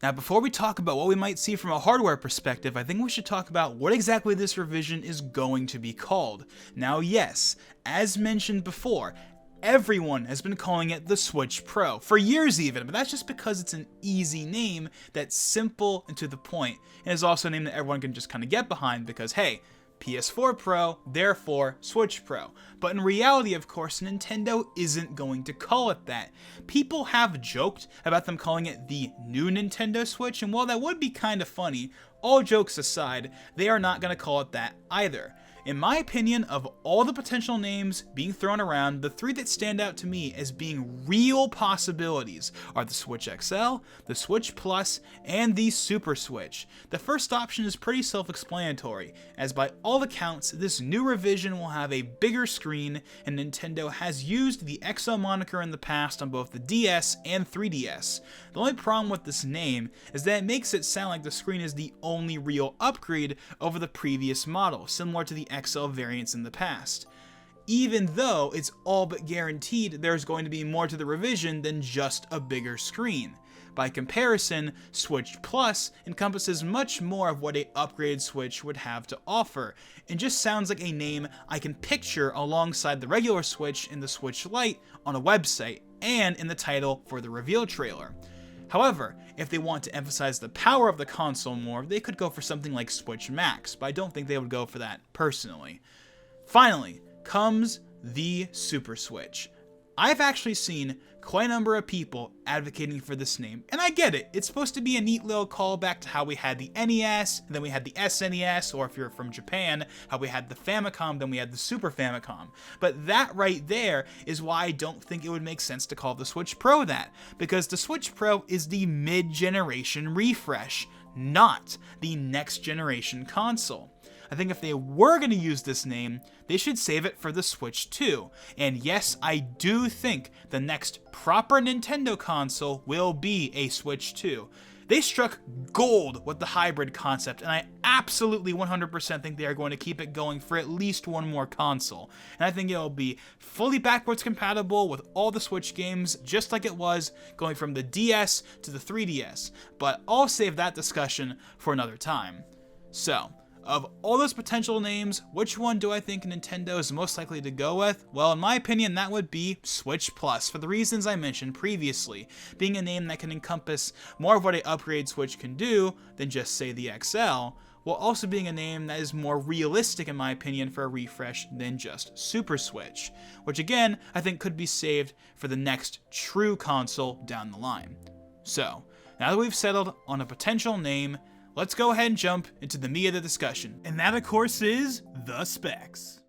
Now, before we talk about what we might see from a hardware perspective, I think we should talk about what exactly this revision is going to be called. Now, yes, as mentioned before, everyone has been calling it the Switch Pro, for years even, but that's just because it's an easy name that's simple and to the point, and is also a name that everyone can just kind of get behind because, hey, PS4 Pro, therefore Switch Pro. But in reality, of course, Nintendo isn't going to call it that. People have joked about them calling it the new Nintendo Switch, and while that would be kind of funny, all jokes aside, they are not going to call it that either. In my opinion, of all the potential names being thrown around, the three that stand out to me as being real possibilities are the Switch XL, the Switch Plus, and the Super Switch. The first option is pretty self-explanatory, as by all accounts, this new revision will have a bigger screen, and Nintendo has used the XL moniker in the past on both the DS and 3DS. The only problem with this name is that it makes it sound like the screen is the only real upgrade over the previous model, similar to the XL variants in the past. Even though it's all but guaranteed there's going to be more to the revision than just a bigger screen. By comparison, Switch Plus encompasses much more of what an upgraded Switch would have to offer, and just sounds like a name I can picture alongside the regular Switch and the Switch Lite on a website, and in the title for the reveal trailer. However, if they want to emphasize the power of the console more, they could go for something like Switch Max, but I don't think they would go for that personally. Finally, comes the Super Switch. I've actually seen quite a number of people advocating for this name, and I get it. It's supposed to be a neat little callback to how we had the NES, and then we had the SNES, or if you're from Japan, how we had the Famicom, then we had the Super Famicom. But that right there is why I don't think it would make sense to call the Switch Pro that, because the Switch Pro is the mid-generation refresh, not the next-generation console. I think if they were going to use this name, they should save it for the Switch 2. And yes, I do think the next proper Nintendo console will be a Switch 2. They struck gold with the hybrid concept, and I absolutely 100% think they are going to keep it going for at least one more console. And I think it'll be fully backwards compatible with all the Switch games, just like it was going from the DS to the 3DS. But I'll save that discussion for another time. So, of all those potential names, which one do I think Nintendo is most likely to go with? Well, in my opinion, that would be Switch Plus, for the reasons I mentioned previously, being a name that can encompass more of what an upgrade Switch can do than just, say, the XL, while also being a name that is more realistic, in my opinion, for a refresh than just Super Switch, which again, I think could be saved for the next true console down the line. So, now that we've settled on a potential name, let's go ahead and jump into the meat of the discussion, and that of course is the specs.